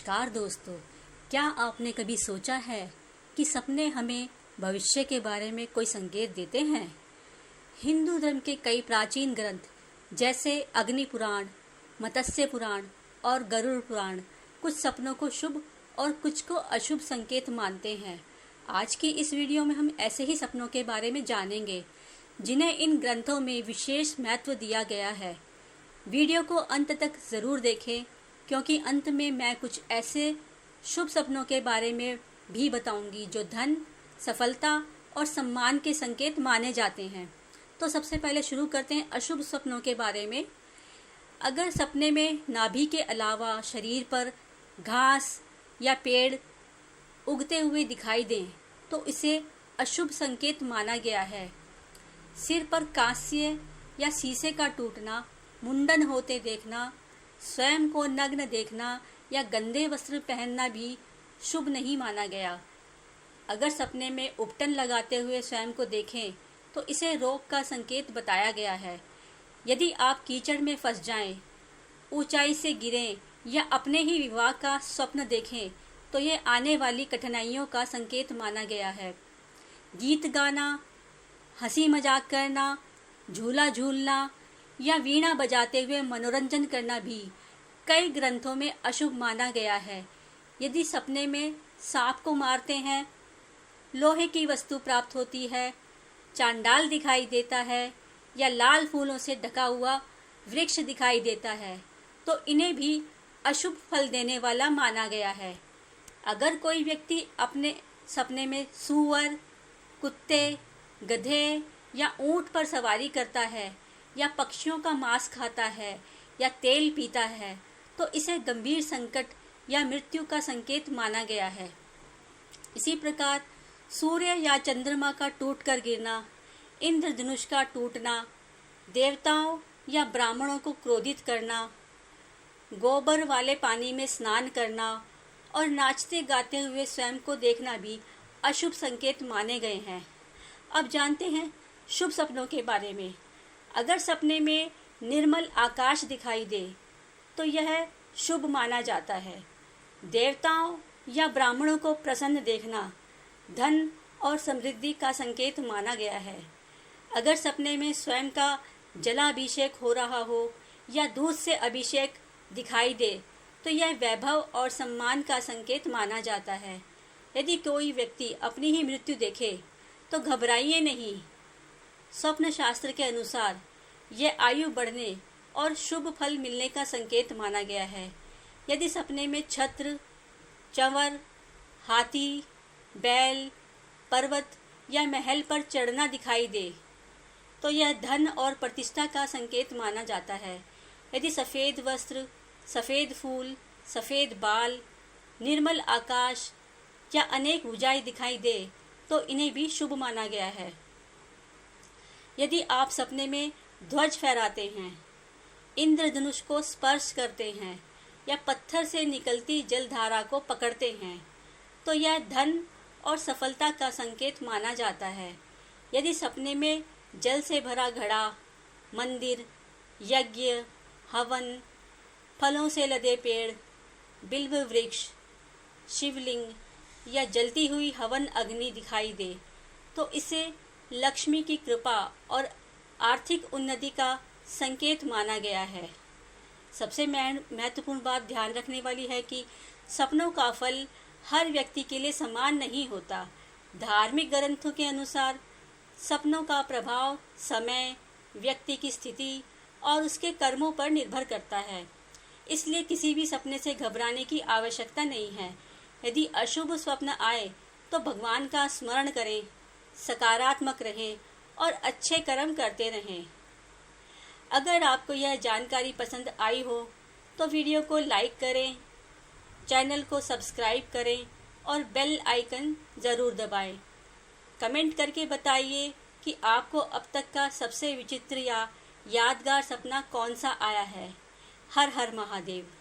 नमस्कार दोस्तों, क्या आपने कभी सोचा है कि सपने हमें भविष्य के बारे में कोई संकेत देते हैं? हिंदू धर्म के कई प्राचीन ग्रंथ जैसे अग्नि पुराण, मत्स्य पुराण और गरुड़ पुराण कुछ सपनों को शुभ और कुछ को अशुभ संकेत मानते हैं। आज की इस वीडियो में हम ऐसे ही सपनों के बारे में जानेंगे जिन्हें इन ग्रंथों में विशेष महत्व दिया गया है। वीडियो को अंत तक जरूर देखें क्योंकि अंत में मैं कुछ ऐसे शुभ सपनों के बारे में भी बताऊंगी जो धन, सफलता और सम्मान के संकेत माने जाते हैं। तो सबसे पहले शुरू करते हैं अशुभ सपनों के बारे में। अगर सपने में नाभि के अलावा शरीर पर घास या पेड़ उगते हुए दिखाई दें तो इसे अशुभ संकेत माना गया है। सिर पर कांस्य या शीशे का टूटना, मुंडन होते देखना, स्वयं को नग्न देखना या गंदे वस्त्र पहनना भी शुभ नहीं माना गया। अगर सपने में उपटन लगाते हुए स्वयं को देखें तो इसे रोग का संकेत बताया गया है। यदि आप कीचड़ में फंस जाएं, ऊंचाई से गिरें या अपने ही विवाह का स्वप्न देखें तो यह आने वाली कठिनाइयों का संकेत माना गया है। गीत गाना, हंसी मजाक करना, झूला झूलना या वीणा बजाते हुए मनोरंजन करना भी कई ग्रंथों में अशुभ माना गया है। यदि सपने में सांप को मारते हैं, लोहे की वस्तु प्राप्त होती है, चांडाल दिखाई देता है या लाल फूलों से ढका हुआ वृक्ष दिखाई देता है तो इन्हें भी अशुभ फल देने वाला माना गया है। अगर कोई व्यक्ति अपने सपने में सूअर, कुत्ते, गधे या ऊंट पर सवारी करता है या पक्षियों का मांस खाता है या तेल पीता है तो इसे गंभीर संकट या मृत्यु का संकेत माना गया है। इसी प्रकार सूर्य या चंद्रमा का टूटकर गिरना, इंद्रधनुष का टूटना, देवताओं या ब्राह्मणों को क्रोधित करना, गोबर वाले पानी में स्नान करना और नाचते गाते हुए स्वयं को देखना भी अशुभ संकेत माने गए हैं। अब जानते हैं शुभ सपनों के बारे में। अगर सपने में निर्मल आकाश दिखाई दे तो यह शुभ माना जाता है। देवताओं या ब्राह्मणों को प्रसन्न देखना धन और समृद्धि का संकेत माना गया है। अगर सपने में स्वयं का जलाभिषेक हो रहा हो या दूध से अभिषेक दिखाई दे तो यह वैभव और सम्मान का संकेत माना जाता है। यदि कोई व्यक्ति अपनी ही मृत्यु देखे तो घबराइए नहीं। स्वप्न शास्त्र के अनुसार यह आयु बढ़ने और शुभ फल मिलने का संकेत माना गया है। यदि सपने में छत्र, चंवर, हाथी, बैल, पर्वत या महल पर चढ़ना दिखाई दे तो यह धन और प्रतिष्ठा का संकेत माना जाता है। यदि सफ़ेद वस्त्र, सफ़ेद फूल, सफ़ेद बाल, निर्मल आकाश या अनेक भुजाएं दिखाई दे तो इन्हें भी शुभ माना गया है। यदि आप सपने में ध्वज फहराते हैं, इंद्रधनुष को स्पर्श करते हैं या पत्थर से निकलती जलधारा को पकड़ते हैं तो यह धन और सफलता का संकेत माना जाता है। यदि सपने में जल से भरा घड़ा, मंदिर, यज्ञ, हवन, फलों से लदे पेड़, बिल्व वृक्ष, शिवलिंग या जलती हुई हवन अग्नि दिखाई दे तो इसे लक्ष्मी की कृपा और आर्थिक उन्नति का संकेत माना गया है। सबसे महत्वपूर्ण बात ध्यान रखने वाली है कि सपनों का फल हर व्यक्ति के लिए समान नहीं होता। धार्मिक ग्रंथों के अनुसार सपनों का प्रभाव समय, व्यक्ति की स्थिति और उसके कर्मों पर निर्भर करता है। इसलिए किसी भी सपने से घबराने की आवश्यकता नहीं है। यदि अशुभ स्वप्न आए तो भगवान का स्मरण करें, सकारात्मक रहें और अच्छे कर्म करते रहें। अगर आपको यह जानकारी पसंद आई हो तो वीडियो को लाइक करें, चैनल को सब्सक्राइब करें और बेल आइकन ज़रूर दबाएं। कमेंट करके बताइए कि आपको अब तक का सबसे विचित्र या यादगार सपना कौन सा आया है। हर हर महादेव।